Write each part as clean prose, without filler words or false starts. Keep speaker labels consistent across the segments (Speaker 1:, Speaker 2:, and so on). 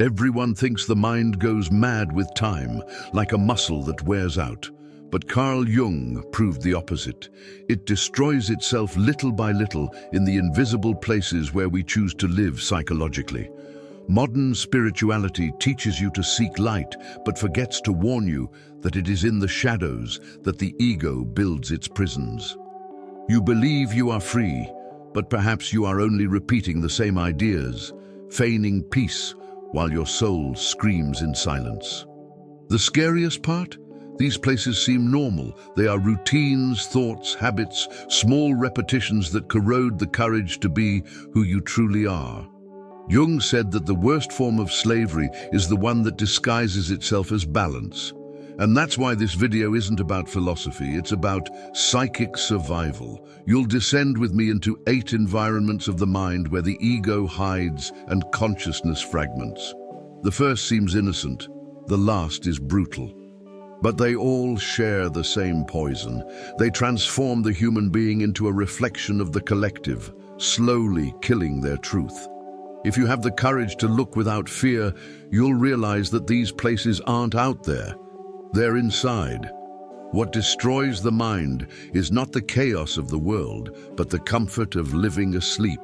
Speaker 1: Everyone thinks the mind goes mad with time, like a muscle that wears out. But Carl Jung proved the opposite. It destroys itself little by little in the invisible places where we choose to live psychologically. Modern spirituality teaches you to seek light, but forgets to warn you that it is in the shadows that the ego builds its prisons. You believe you are free, but perhaps you are only repeating the same ideas, feigning peace while your soul screams in silence. The scariest part? These places seem normal. They are routines, thoughts, habits, small repetitions that corrode the courage to be who you truly are. Jung said that the worst form of slavery is the one that disguises itself as balance. And that's why this video isn't about philosophy, it's about psychic survival. You'll descend with me into 8 environments of the mind where the ego hides and consciousness fragments. The first seems innocent, the last is brutal. But they all share the same poison. They transform the human being into a reflection of the collective, slowly killing their truth. If you have the courage to look without fear, you'll realize that these places aren't out there. They're inside. What destroys the mind is not the chaos of the world, but the comfort of living asleep.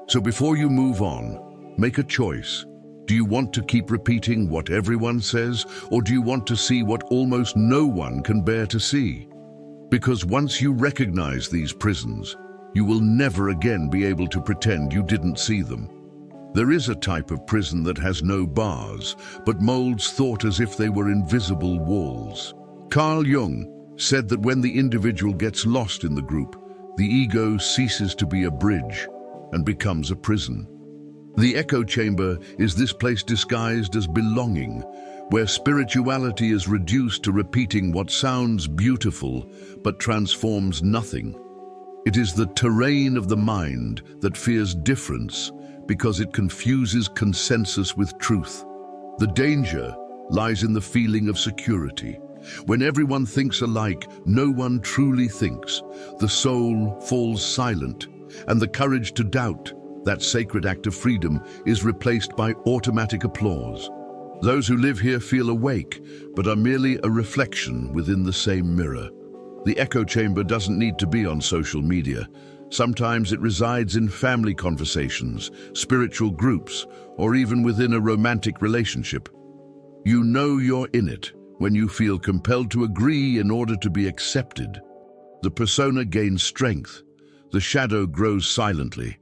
Speaker 1: So before you move on, make a choice. Do you want to keep repeating what everyone says, or do you want to see what almost no one can bear to see? Because once you recognize these prisons, you will never again be able to pretend you didn't see them. There is a type of prison that has no bars, but molds thought as if they were invisible walls. Carl Jung said that when the individual gets lost in the group, the ego ceases to be a bridge and becomes a prison. The echo chamber is this place disguised as belonging, where spirituality is reduced to repeating what sounds beautiful but transforms nothing. It is the terrain of the mind that fears difference because it confuses consensus with truth. The danger lies in the feeling of security. When everyone thinks alike, no one truly thinks. The soul falls silent, and the courage to doubt, that sacred act of freedom, is replaced by automatic applause. Those who live here feel awake, but are merely a reflection within the same mirror. The echo chamber doesn't need to be on social media. Sometimes it resides in family conversations, spiritual groups, or even within a romantic relationship. You know you're in it when you feel compelled to agree in order to be accepted. The persona gains strength, the shadow grows silently,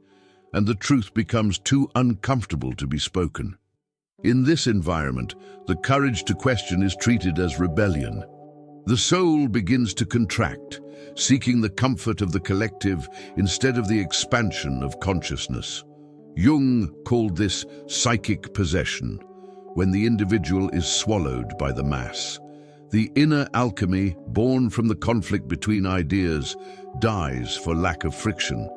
Speaker 1: and the truth becomes too uncomfortable to be spoken. In this environment, the courage to question is treated as rebellion. The soul begins to contract, seeking the comfort of the collective instead of the expansion of consciousness. Jung called this psychic possession, when the individual is swallowed by the mass. The inner alchemy, born from the conflict between ideas, dies for lack of friction.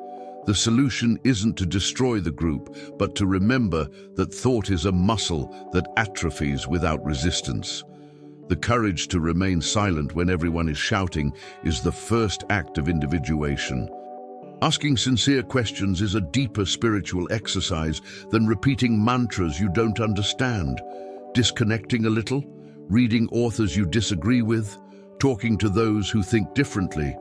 Speaker 1: The solution isn't to destroy the group, but to remember that thought is a muscle that atrophies without resistance. The courage to remain silent when everyone is shouting is the first act of individuation. Asking sincere questions is a deeper spiritual exercise than repeating mantras you don't understand. Disconnecting a little, reading authors you disagree with, talking to those who think differently.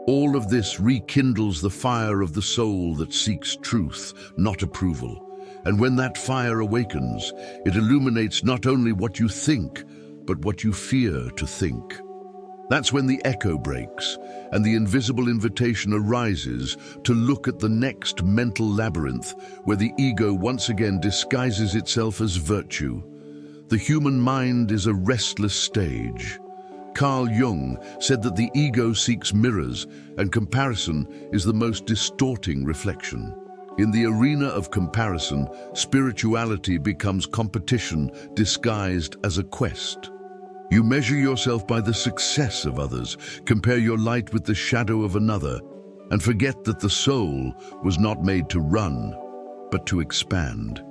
Speaker 1: All of this rekindles the fire of the soul that seeks truth, not approval. And when that fire awakens, it illuminates not only what you think, but what you fear to think. That's when the echo breaks, and the invisible invitation arises to look at the next mental labyrinth where the ego once again disguises itself as virtue. The human mind is a restless stage. Carl Jung said that the ego seeks mirrors, and comparison is the most distorting reflection. In the arena of comparison, spirituality becomes competition disguised as a quest. You measure yourself by the success of others, compare your light with the shadow of another, and forget that the soul was not made to run, but to expand.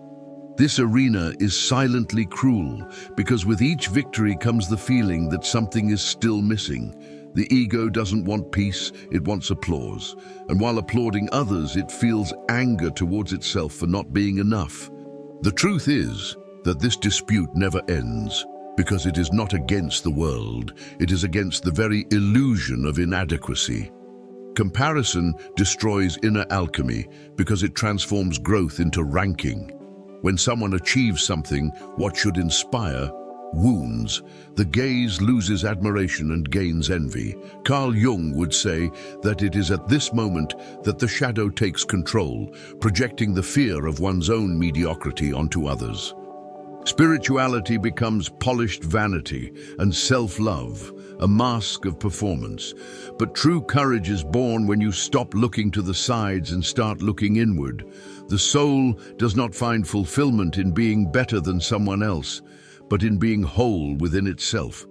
Speaker 1: This arena is silently cruel, because with each victory comes the feeling that something is still missing. The ego doesn't want peace, it wants applause. And while applauding others, it feels anger towards itself for not being enough. The truth is, that this dispute never ends, because it is not against the world, it is against the very illusion of inadequacy. Comparison destroys inner alchemy because it transforms growth into ranking. When someone achieves something, what should inspire wounds. The gaze loses admiration and gains envy. Carl Jung would say that it is at this moment that the shadow takes control, projecting the fear of one's own mediocrity onto others. Spirituality becomes polished vanity and self-love, a mask of performance. But true courage is born when you stop looking to the sides and start looking inward. The soul does not find fulfillment in being better than someone else, but in being whole within itself.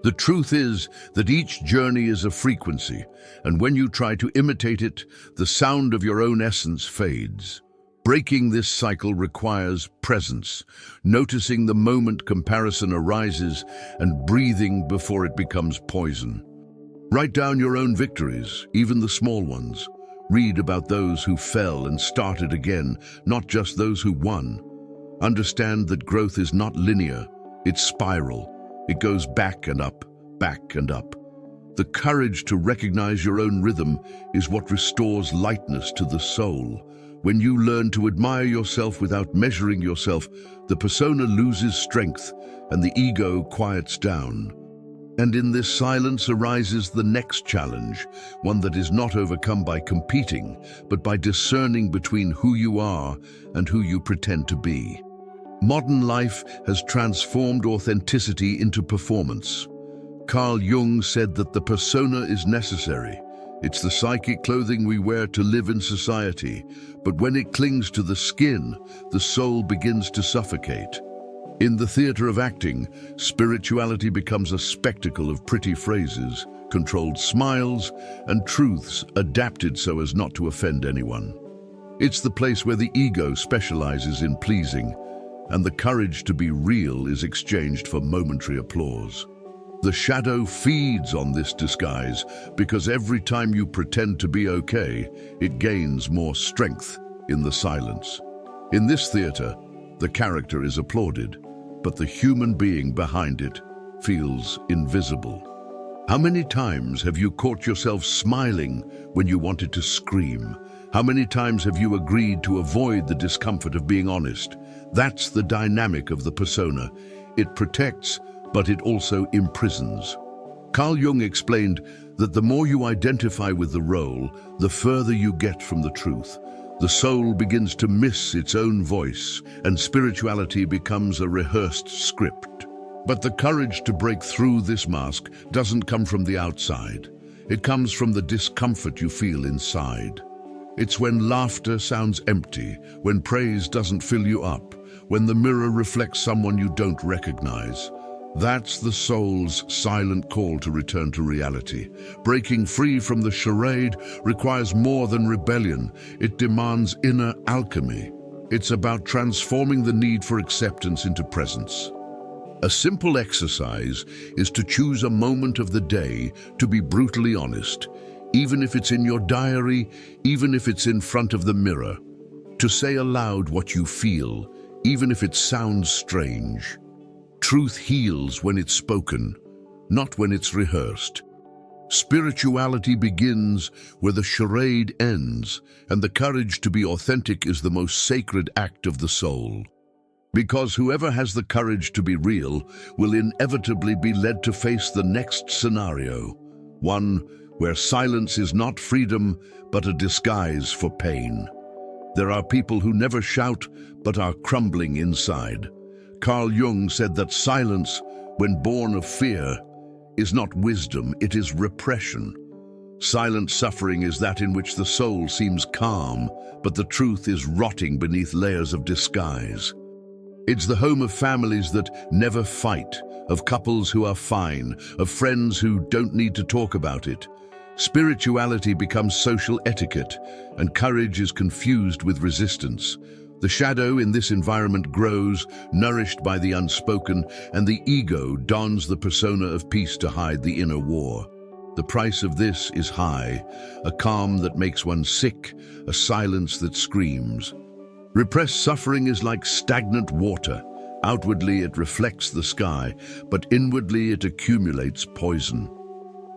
Speaker 1: The truth is that each journey is a frequency, and when you try to imitate it, the sound of your own essence fades. Breaking this cycle requires presence, noticing the moment comparison arises and breathing before it becomes poison. Write down your own victories, even the small ones. Read about those who fell and started again, not just those who won. Understand that growth is not linear, it's spiral. It goes back and up, back and up. The courage to recognize your own rhythm is what restores lightness to the soul. When you learn to admire yourself without measuring yourself, the persona loses strength and the ego quiets down. And in this silence arises the next challenge, one that is not overcome by competing, but by discerning between who you are and who you pretend to be. Modern life has transformed authenticity into performance. Carl Jung said that the persona is necessary. It's the psychic clothing we wear to live in society, but when it clings to the skin, the soul begins to suffocate. In the theater of acting, spirituality becomes a spectacle of pretty phrases, controlled smiles, and truths adapted so as not to offend anyone. It's the place where the ego specializes in pleasing, and the courage to be real is exchanged for momentary applause. The shadow feeds on this disguise because every time you pretend to be okay, it gains more strength in the silence. In this theater, the character is applauded, but the human being behind it feels invisible. How many times have you caught yourself smiling when you wanted to scream? How many times have you agreed to avoid the discomfort of being honest? That's the dynamic of the persona. It protects, but it also imprisons. Carl Jung explained that the more you identify with the role, the further you get from the truth. The soul begins to miss its own voice, and spirituality becomes a rehearsed script. But the courage to break through this mask doesn't come from the outside. It comes from the discomfort you feel inside. It's when laughter sounds empty, when praise doesn't fill you up, when the mirror reflects someone you don't recognize. That's the soul's silent call to return to reality. Breaking free from the charade requires more than rebellion. It demands inner alchemy. It's about transforming the need for acceptance into presence. A simple exercise is to choose a moment of the day to be brutally honest, even if it's in your diary, even if it's in front of the mirror. To say aloud what you feel, even if it sounds strange. Truth heals when it's spoken, not when it's rehearsed. Spirituality begins where the charade ends, and the courage to be authentic is the most sacred act of the soul. Because whoever has the courage to be real will inevitably be led to face the next scenario, one where silence is not freedom, but a disguise for pain. There are people who never shout, but are crumbling inside. Carl Jung said that silence, when born of fear, is not wisdom, it is repression. Silent suffering is that in which the soul seems calm, but the truth is rotting beneath layers of disguise. It's the home of families that never fight, of couples who are fine, of friends who don't need to talk about it. Spirituality becomes social etiquette, and courage is confused with resistance. The shadow in this environment grows, nourished by the unspoken, and the ego dons the persona of peace to hide the inner war. The price of this is high, a calm that makes one sick, a silence that screams. Repressed suffering is like stagnant water. Outwardly it reflects the sky, but inwardly it accumulates poison.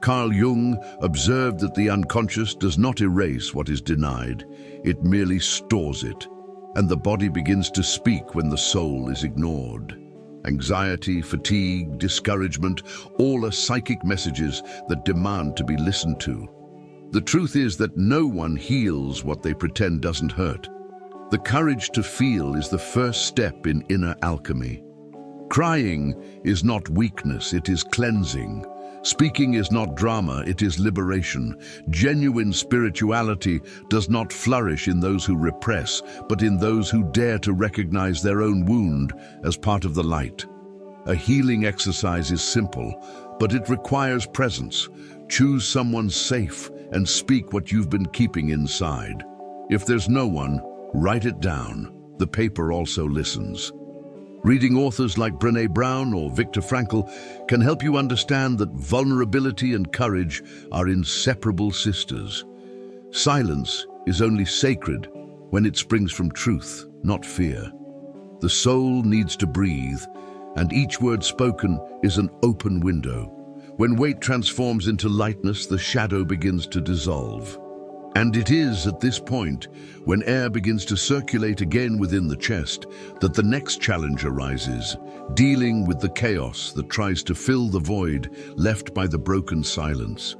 Speaker 1: Carl Jung observed that the unconscious does not erase what is denied, it merely stores it, and the body begins to speak when the soul is ignored. Anxiety, fatigue, discouragement, all are psychic messages that demand to be listened to. The truth is that no one heals what they pretend doesn't hurt. The courage to feel is the first step in inner alchemy. Crying is not weakness, it is cleansing. Speaking is not drama, it is liberation. Genuine spirituality does not flourish in those who repress, but in those who dare to recognize their own wound as part of the light. A healing exercise is simple, but it requires presence. Choose someone safe and speak what you've been keeping inside. If there's no one, write it down. The paper also listens. Reading authors like Brené Brown or Viktor Frankl can help you understand that vulnerability and courage are inseparable sisters. Silence is only sacred when it springs from truth, not fear. The soul needs to breathe, and each word spoken is an open window. When weight transforms into lightness, the shadow begins to dissolve. And it is at this point, when air begins to circulate again within the chest, that the next challenge arises, dealing with the chaos that tries to fill the void left by the broken silence.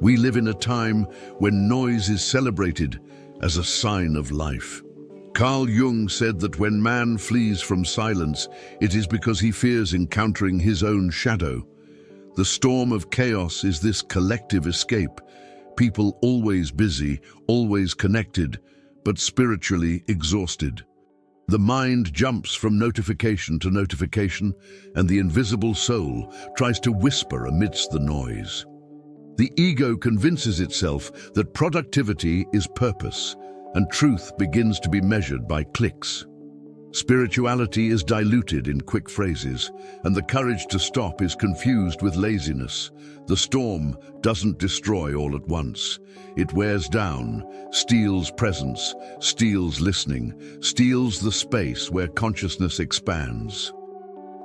Speaker 1: We live in a time when noise is celebrated as a sign of life. Carl Jung said that when man flees from silence, it is because he fears encountering his own shadow. The storm of chaos is this collective escape. People always busy, always connected, but spiritually exhausted. The mind jumps from notification to notification, and the invisible soul tries to whisper amidst the noise. The ego convinces itself that productivity is purpose, and truth begins to be measured by clicks. Spirituality is diluted in quick phrases, and the courage to stop is confused with laziness. The storm doesn't destroy all at once. It wears down, steals presence, steals listening, steals the space where consciousness expands.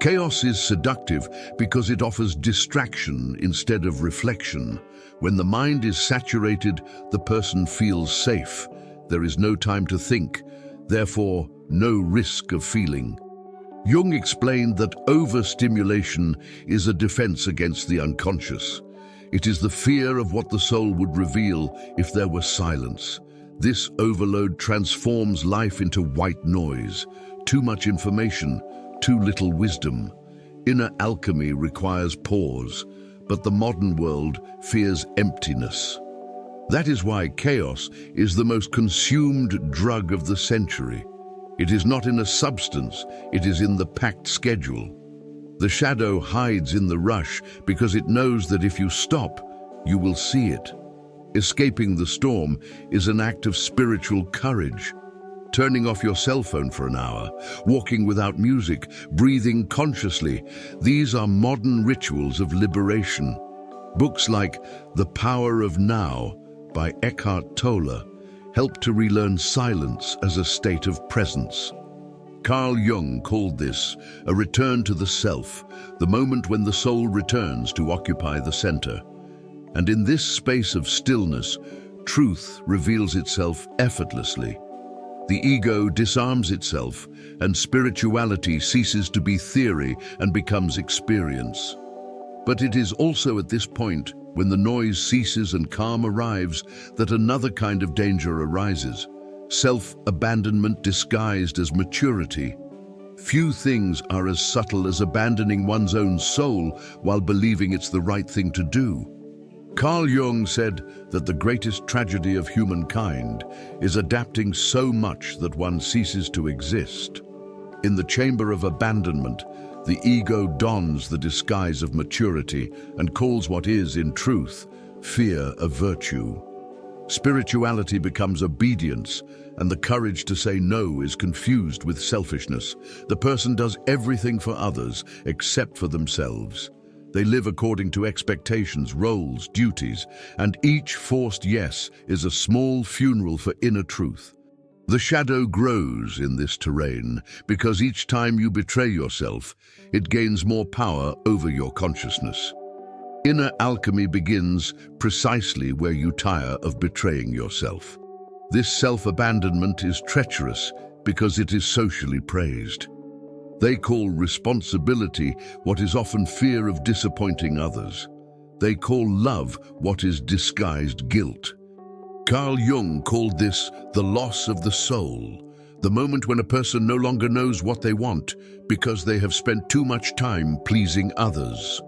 Speaker 1: Chaos is seductive because it offers distraction instead of reflection. When the mind is saturated, the person feels safe. There is no time to think, therefore no risk of feeling. Jung explained that overstimulation is a defense against the unconscious. It is the fear of what the soul would reveal if there were silence. This overload transforms life into white noise. Too much information, too little wisdom. Inner alchemy requires pause, but the modern world fears emptiness. That is why chaos is the most consumed drug of the century. It is not in a substance, it is in the packed schedule. The shadow hides in the rush because it knows that if you stop, you will see it. Escaping the storm is an act of spiritual courage. Turning off your cell phone for an hour, walking without music, breathing consciously, these are modern rituals of liberation. Books like The Power of Now by Eckhart Tolle help to relearn silence as a state of presence. Carl Jung called this a return to the self, the moment when the soul returns to occupy the center. And in this space of stillness, truth reveals itself effortlessly. The ego disarms itself, and spirituality ceases to be theory and becomes experience. But it is also at this point, when the noise ceases and calm arrives, that another kind of danger arises. Self-abandonment disguised as maturity. Few things are as subtle as abandoning one's own soul while believing it's the right thing to do. Carl Jung said that the greatest tragedy of humankind is adapting so much that one ceases to exist. In the chamber of abandonment, the ego dons the disguise of maturity and calls what is, in truth, fear a virtue. Spirituality becomes obedience, and the courage to say no is confused with selfishness. The person does everything for others except for themselves. They live according to expectations, roles, duties, and each forced yes is a small funeral for inner truth. The shadow grows in this terrain because each time you betray yourself, it gains more power over your consciousness. Inner alchemy begins precisely where you tire of betraying yourself. This self-abandonment is treacherous because it is socially praised. They call responsibility what is often fear of disappointing others. They call love what is disguised guilt. Carl Jung called this the loss of the soul, the moment when a person no longer knows what they want because they have spent too much time pleasing others.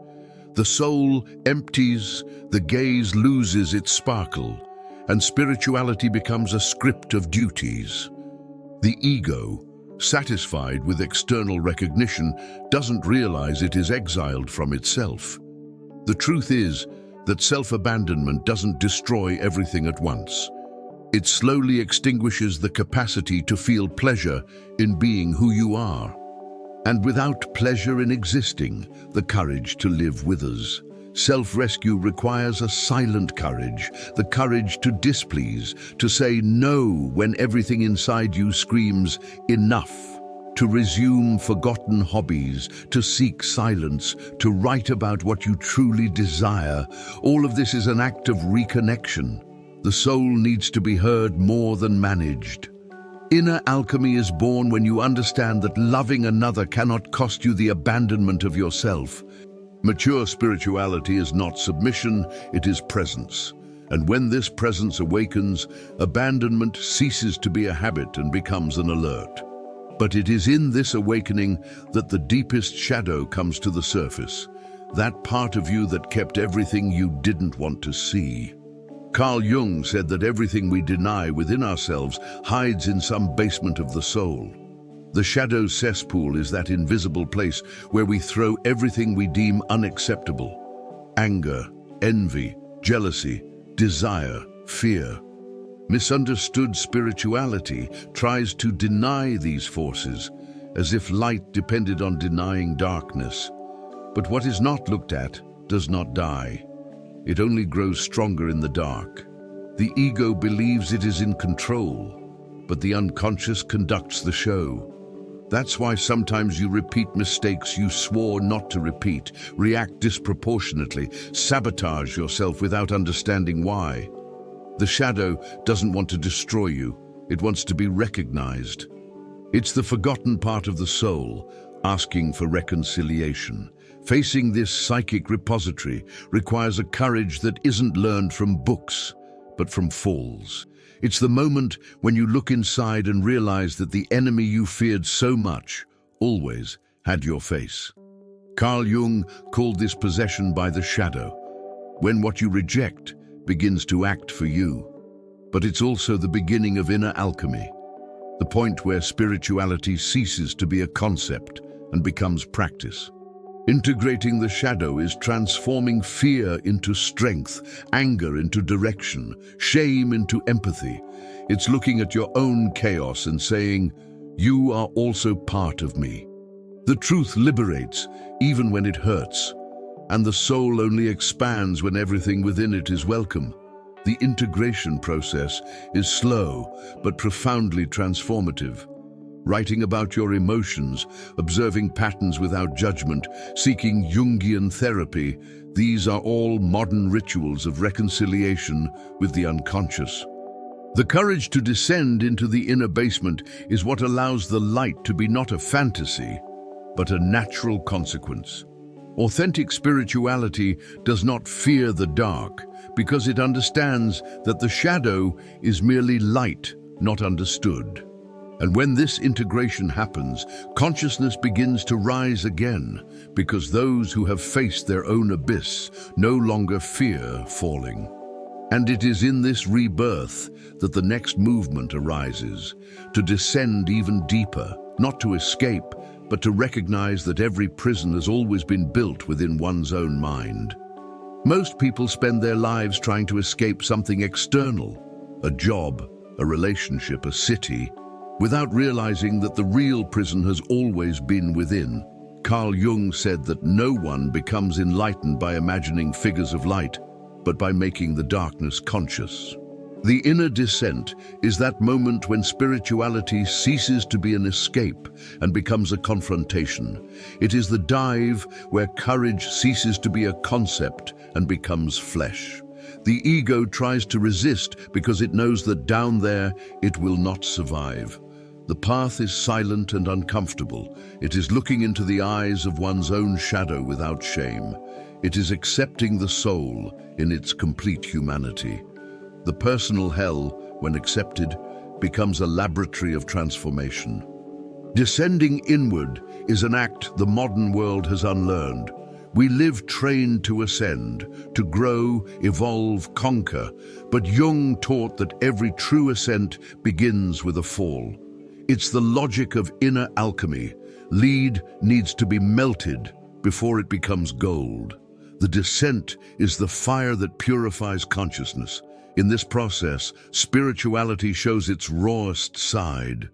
Speaker 1: The soul empties, the gaze loses its sparkle, and spirituality becomes a script of duties. The ego, satisfied with external recognition, doesn't realize it is exiled from itself. The truth is that self-abandonment doesn't destroy everything at once. It slowly extinguishes the capacity to feel pleasure in being who you are. And without pleasure in existing, the courage to live withers. Self-rescue requires a silent courage, the courage to displease, to say no when everything inside you screams, enough. To resume forgotten hobbies, to seek silence, to write about what you truly desire. All of this is an act of reconnection. The soul needs to be heard more than managed. Inner alchemy is born when you understand that loving another cannot cost you the abandonment of yourself. Mature spirituality is not submission, it is presence. And when this presence awakens, abandonment ceases to be a habit and becomes an alert. But it is in this awakening that the deepest shadow comes to the surface, that part of you that kept everything you didn't want to see. Carl Jung said that everything we deny within ourselves hides in some basement of the soul. The shadow cesspool is that invisible place where we throw everything we deem unacceptable. Anger, envy, jealousy, desire, fear. Misunderstood spirituality tries to deny these forces, as if light depended on denying darkness. But what is not looked at does not die. It only grows stronger in the dark. The ego believes it is in control, but the unconscious conducts the show. That's why sometimes you repeat mistakes you swore not to repeat, react disproportionately, sabotage yourself without understanding why. The shadow doesn't want to destroy you, it wants to be recognized. It's the forgotten part of the soul, asking for reconciliation. Facing this psychic repository requires a courage that isn't learned from books, but from falls. It's the moment when you look inside and realize that the enemy you feared so much always had your face. Carl Jung called this possession by the shadow, when what you reject begins to act for you. But it's also the beginning of inner alchemy, the point where spirituality ceases to be a concept and becomes practice. Integrating the shadow is transforming fear into strength, anger into direction, shame into empathy. It's looking at your own chaos and saying, "You are also part of me." The truth liberates, even when it hurts. And the soul only expands when everything within it is welcome. The integration process is slow, but profoundly transformative. Writing about your emotions, observing patterns without judgment, seeking Jungian therapy, these are all modern rituals of reconciliation with the unconscious. The courage to descend into the inner basement is what allows the light to be not a fantasy, but a natural consequence. Authentic spirituality does not fear the dark because it understands that the shadow is merely light, not understood. And when this integration happens, consciousness begins to rise again because those who have faced their own abyss no longer fear falling. And it is in this rebirth that the next movement arises, to descend even deeper, not to escape, but to recognize that every prison has always been built within one's own mind. Most people spend their lives trying to escape something external, a job, a relationship, a city, without realizing that the real prison has always been within. Carl Jung said that no one becomes enlightened by imagining figures of light, but by making the darkness conscious. The inner descent is that moment when spirituality ceases to be an escape and becomes a confrontation. It is the dive where courage ceases to be a concept and becomes flesh. The ego tries to resist because it knows that down there it will not survive. The path is silent and uncomfortable. It is looking into the eyes of one's own shadow without shame. It is accepting the soul in its complete humanity. The personal hell, when accepted, becomes a laboratory of transformation. Descending inward is an act the modern world has unlearned. We live trained to ascend, to grow, evolve, conquer, but Jung taught that every true ascent begins with a fall. It's the logic of inner alchemy. Lead needs to be melted before it becomes gold. The descent is the fire that purifies consciousness. In this process, spirituality shows its rawest side.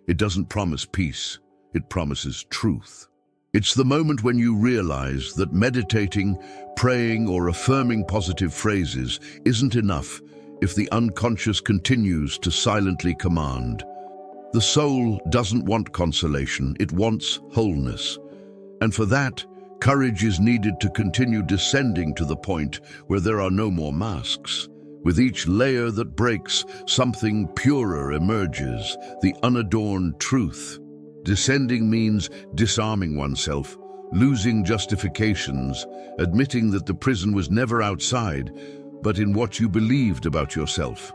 Speaker 1: It doesn't promise peace, it promises truth. It's the moment when you realize that meditating, praying, or affirming positive phrases isn't enough if the unconscious continues to silently command. The soul doesn't want consolation, it wants wholeness. And for that, courage is needed to continue descending to the point where there are no more masks. With each layer that breaks, something purer emerges, the unadorned truth. Descending means disarming oneself, losing justifications, admitting that the prison was never outside, but in what you believed about yourself.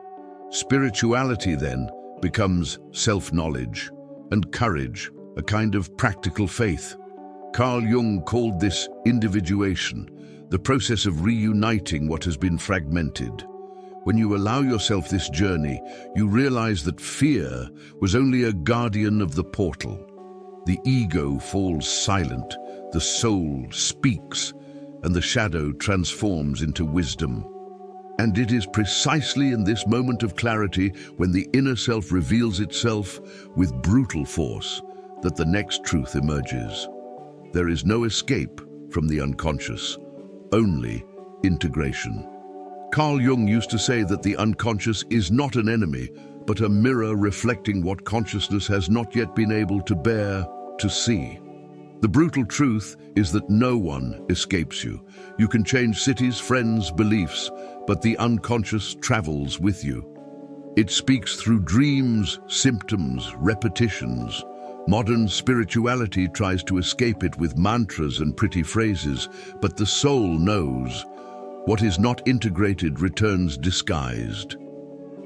Speaker 1: Spirituality, then, becomes self-knowledge, and courage, a kind of practical faith. Carl Jung called this individuation, the process of reuniting what has been fragmented. When you allow yourself this journey, you realize that fear was only a guardian of the portal. The ego falls silent, the soul speaks, and the shadow transforms into wisdom. And it is precisely in this moment of clarity, when the inner self reveals itself with brutal force, that the next truth emerges. There is no escape from the unconscious, only integration. Carl Jung used to say that the unconscious is not an enemy, but a mirror reflecting what consciousness has not yet been able to bear to see. The brutal truth is that no one escapes you. You can change cities, friends, beliefs, but the unconscious travels with you. It speaks through dreams, symptoms, repetitions. Modern spirituality tries to escape it with mantras and pretty phrases, but the soul knows. What is not integrated returns disguised.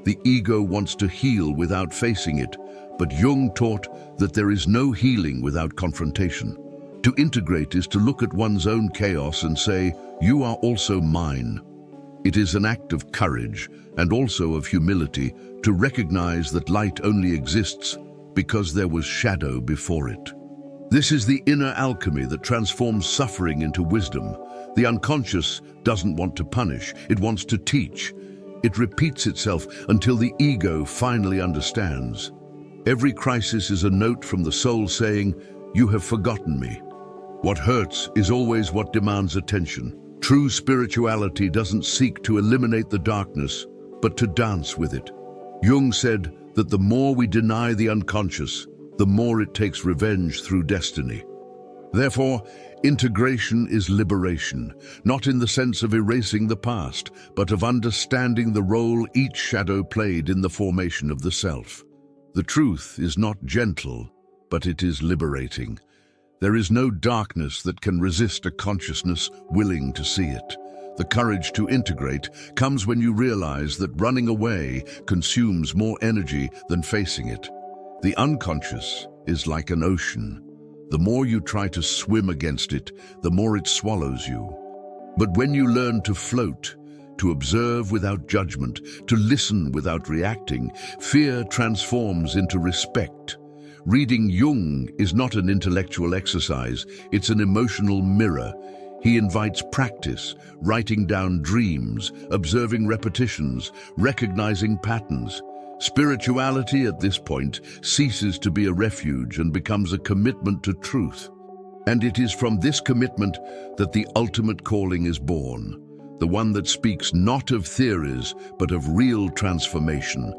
Speaker 1: The ego wants to heal without facing it, but Jung taught that there is no healing without confrontation. To integrate is to look at one's own chaos and say, "You are also mine." It is an act of courage and also of humility to recognize that light only exists because there was shadow before it. This is the inner alchemy that transforms suffering into wisdom. The unconscious doesn't want to punish, it wants to teach. It repeats itself until the ego finally understands. Every crisis is a note from the soul saying, "You have forgotten me." What hurts is always what demands attention. True spirituality doesn't seek to eliminate the darkness, but to dance with it. Jung said that the more we deny the unconscious, the more it takes revenge through destiny. Therefore, integration is liberation, not in the sense of erasing the past, but of understanding the role each shadow played in the formation of the self. The truth is not gentle, but it is liberating. There is no darkness that can resist a consciousness willing to see it. The courage to integrate comes when you realize that running away consumes more energy than facing it. The unconscious is like an ocean. The more you try to swim against it, the more it swallows you. But when you learn to float, to observe without judgment, to listen without reacting, fear transforms into respect. Reading Jung is not an intellectual exercise, it's an emotional mirror. He invites practice, writing down dreams, observing repetitions, recognizing patterns. Spirituality at this point ceases to be a refuge and becomes a commitment to truth. And it is from this commitment that the ultimate calling is born. the one that speaks not of theories, but of real transformation,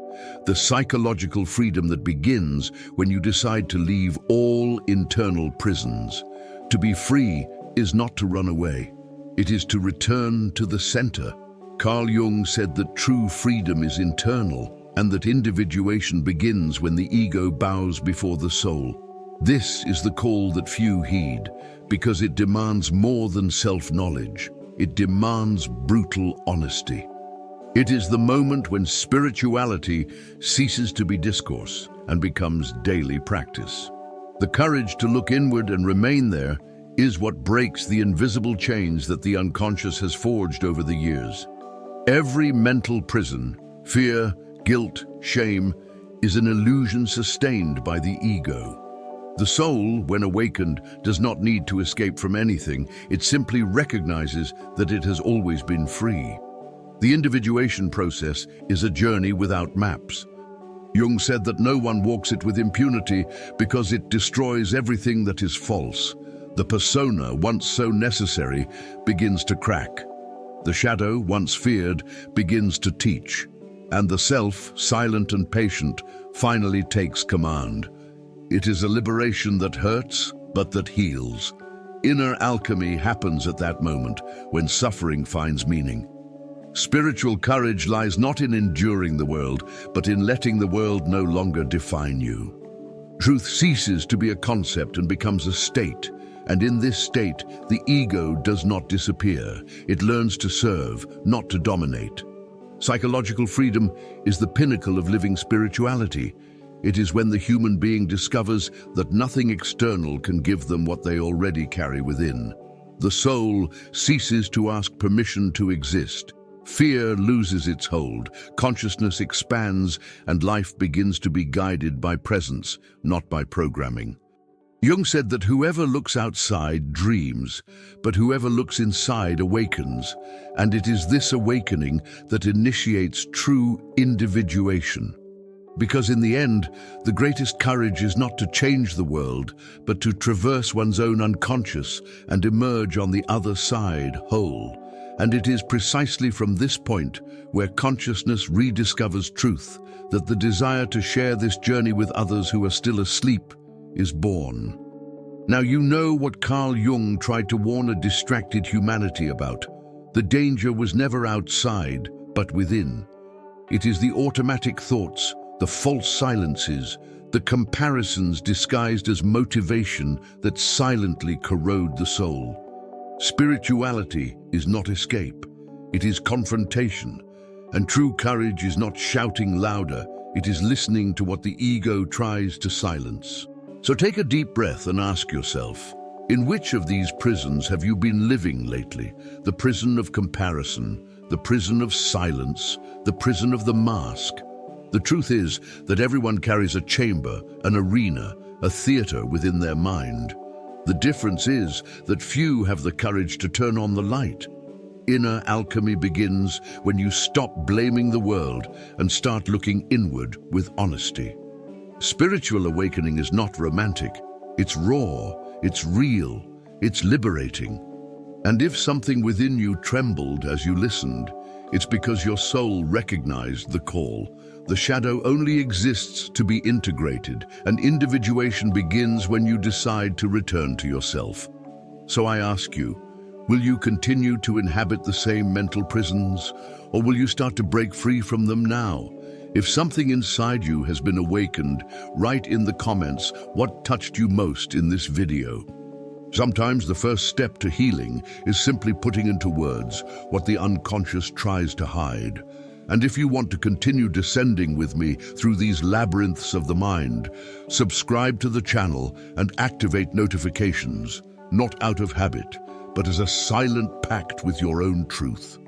Speaker 1: the psychological freedom that begins when you decide to leave all internal prisons. To be free is not to run away. It is to return to the center. Carl Jung said that true freedom is internal and that individuation begins when the ego bows before the soul. This is the call that few heed because it demands more than self-knowledge. It demands brutal honesty. It is the moment when spirituality ceases to be discourse and becomes daily practice. The courage to look inward and remain there is what breaks the invisible chains that the unconscious has forged over the years. Every mental prison, fear, guilt, shame, is an illusion sustained by the ego. The soul, when awakened, does not need to escape from anything. It simply recognizes that it has always been free. The individuation process is a journey without maps. Jung said that no one walks it with impunity because it destroys everything that is false. The persona, once so necessary, begins to crack. The shadow, once feared, begins to teach. And the self, silent and patient, finally takes command. It is a liberation that hurts, but that heals. Inner alchemy happens at that moment, when suffering finds meaning. Spiritual courage lies not in enduring the world, but in letting the world no longer define you. Truth ceases to be a concept and becomes a state, and in this state, the ego does not disappear. It learns to serve, not to dominate. Psychological freedom is the pinnacle of living spirituality. It is when the human being discovers that nothing external can give them what they already carry within. The soul ceases to ask permission to exist. Fear loses its hold, consciousness expands, and life begins to be guided by presence, not by programming. Jung said that whoever looks outside dreams, but whoever looks inside awakens, and it is this awakening that initiates true individuation. Because in the end, the greatest courage is not to change the world, but to traverse one's own unconscious and emerge on the other side whole. And it is precisely from this point, where consciousness rediscovers truth, that the desire to share this journey with others who are still asleep is born. Now you know what Carl Jung tried to warn a distracted humanity about. The danger was never outside, but within. It is the automatic thoughts, the false silences, the comparisons disguised as motivation that silently corrode the soul. Spirituality is not escape, it is confrontation. And true courage is not shouting louder, it is listening to what the ego tries to silence. So take a deep breath and ask yourself, in which of these prisons have you been living lately? The prison of comparison, the prison of silence, the prison of the mask. The truth is that everyone carries a chamber, an arena, a theater within their mind. The difference is that few have the courage to turn on the light. Inner alchemy begins when you stop blaming the world and start looking inward with honesty. Spiritual awakening is not romantic. It's raw, it's real, it's liberating. And if something within you trembled as you listened, it's because your soul recognized the call. The shadow only exists to be integrated, and individuation begins when you decide to return to yourself. So I ask you, will you continue to inhabit the same mental prisons, or will you start to break free from them now? If something inside you has been awakened, write in the comments what touched you most in this video. Sometimes the first step to healing is simply putting into words what the unconscious tries to hide. And if you want to continue descending with me through these labyrinths of the mind, subscribe to the channel and activate notifications, not out of habit, but as a silent pact with your own truth.